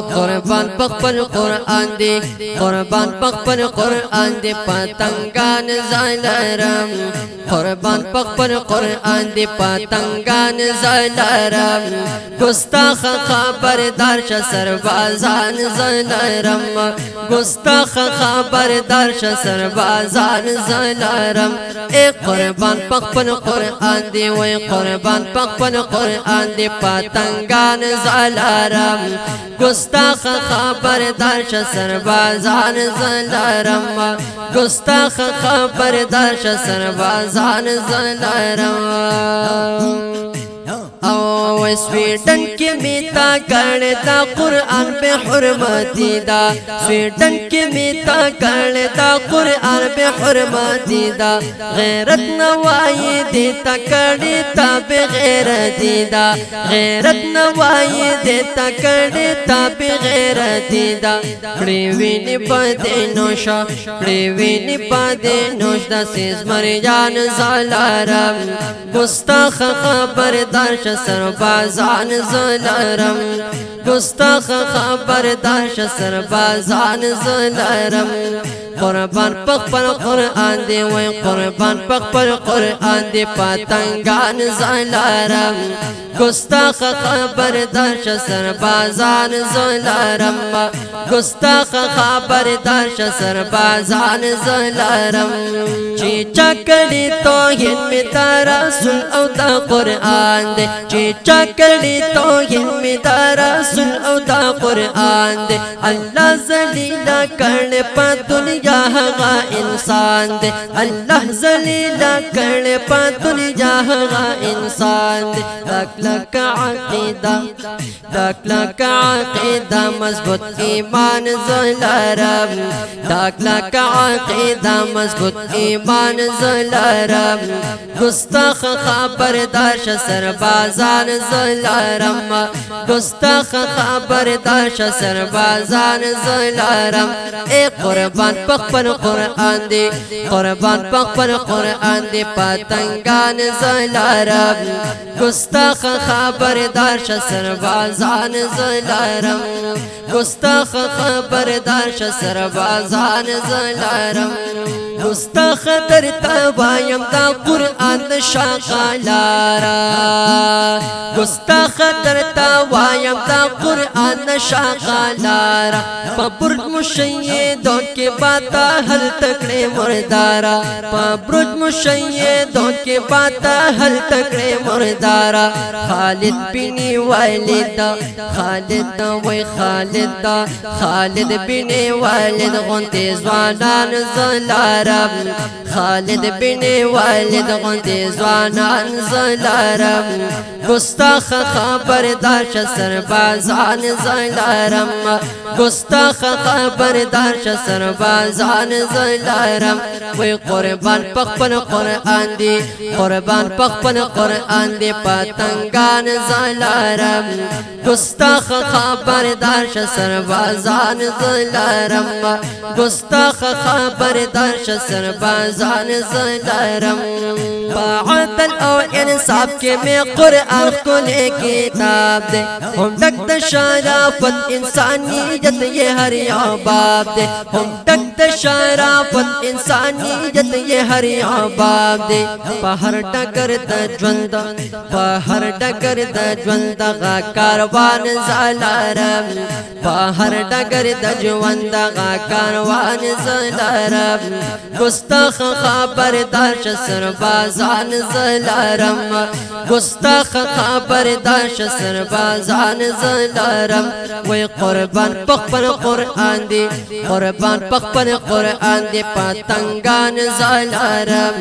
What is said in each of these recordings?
قربان پخپل قرآن دی قربان پخپل قرآن دی پتنگان زلرم قربان پخپل قرآن دی پتنگان زلرم گستاخ خبردار ش سربازان زلرم گستاخ خبردار ش سربازان زلرم ای قربان پخپل قرآن دی وی قربان پخپل قرآن دی پتنگان زلرم گستاخ خبردار ش سربازان زلرم گستاخ خبردار ش سربازان زلرم او سویڈن کی میتا کرتا قرآن بے حرمتی دا سویڈن کی میتا کرتا قرآن بے حرمتی دا غیرت نوائی دیتا کرتا بے غیرتی دا غیرت نوائی دیتا کرتا بے غیرتی دا کڑیوینی پدے نوشا کڑیوینی پدے نوش دا سیز مریان زالارم گستاخ خبردار ش سربازان زلرم گستاخ خبردار ش سربازان زلرم قربان پخپل قرآن دی وی قربان پخپل قرآن دی پتنگان زلرم گستاخ خبردار ش سربازان زلرم گستاخ خبردار ش سربازان زلرم چی چکڑی توہین می تارا سن او دا قرآن دی چی چکڑی توہین می تارا سن او دا قرآن دی اللہ ذلیلہ کرنے پا دنیا ہوا انسان دے اللہ ذلیلہ کرنے پا دنیا ہوا انسان دے لک لک عقیدہ لک لک عقیدہ مضبوط ایمان زلرم لک لک عقیدہ مضبوط ایمان زلرم گستاخ خبردار ش سربازان زلرم گستاخ خبردار ش سربازان زلرم اے قربان پخپل قرآن دی قربان پخپل قرآن دی پتنگان زلرم گستاخ خبردار ش سربازان زلرم گستاخ خبردار ش سربازان زلرم گستاخ درتا وایم دا قرآن شاقالارا گستاخ درتا وایم دا قرآن شاقالارا پا برج مشیدوں کے باتا حل تکڑے مردارا پا برج مشیدوں کے باتا حل تکڑے مردارا خالد بنی والد خالد وی خالد خالد بنی والد غنتی زوانان زلرم خالد بنی والد غنتی زوانان زلرم گستاخ خبردار ش سربازان زلرم گستاخ خبردار ش سربازان زلرم وی قربان پخپل قرآن دی قربان پخپل قرآن دی پتنگان زلرم گستاخ خبردار ش سربازان زلرم گستاخ خبردار ش سربازان زلرم عدل او انصاف کے میں قرآن کھلے کتاب دے ہم ڈک دا شرافت انسانیت یہ ہر باب دے ہم ڈک دا شرافت انسانیت یہ ہر باب دے پہر ڈگر دا جوند پہر ڈگر دا جوند غا کاروان زلرم پہر ڈگر دا جوند غا کاروان زلرم گستاخ خبردار ش سربازان زلرم گستاخ خبردار ش سربازان زلرم وی قربان پخپل قرآن دی قربان پخپل قرآن دی پتنگان زلرم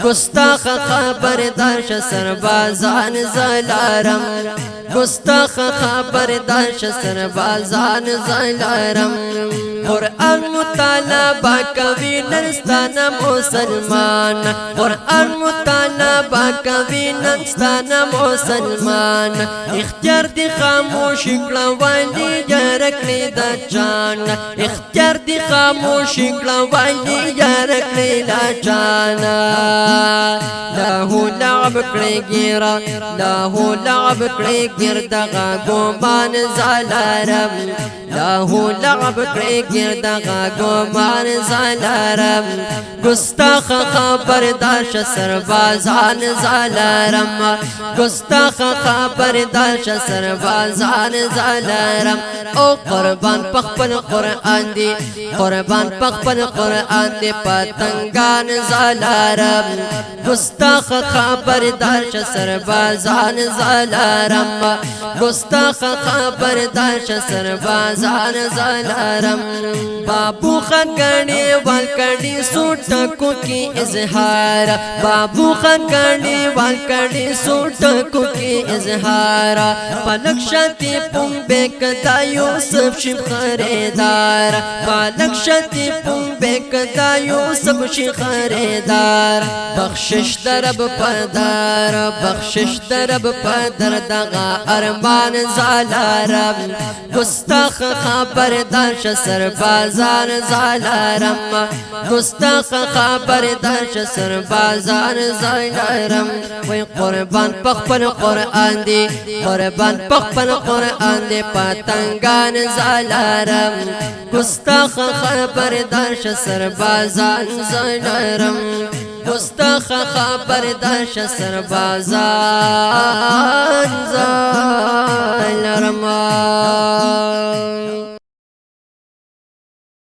گستاخ خبردار ش سربازان زلرم گستاخ خبردار ش سربازان زلرم قرآن مطالبہ کوی نرستان مسلمان قرآن مطالبہ کوی نرستان مسلمان اختیار دی خاموش کړه والی یارکړي د جان اختیار دی خاموش کړه والی یارکړي د جان له لعب کړي ګیرا له لعب کړي گرد گمان زالارم لاهو لعب کړی گرد گمان زالارم گستاخ خبردار ش سربازان زالارم گستاخ خبردار ش سربازان زالارم او قربان پخپل قرآن دی قربان پخپل قرآن دی پتنگان زالارم گستاخ خبردار ش سربازان زالارم گستاخ خبردار ش سربازان زالارم بابو خان گانی وال کڑی سوٹکو کی اظہار بابو خان گانی وال کڑی سوٹکو کی اظہار پلک شتی پنبے کدا یوسف شب خریدار پلک شتی پنبے کدا یوسف شب خریدار بخشش درب پدار بخشش درب پدر دغا ارمان زالارم گستاخ خبردار ش سربازان زالارم گستاخ خبردار ش سربازان زالارم وی قربان پخپل قرآن دی قربان پخپل قرآن دی پتنگان زالارم گستاخ خبردار ش سربازان زالارم گستاخ خبردار ش سربازان زالارم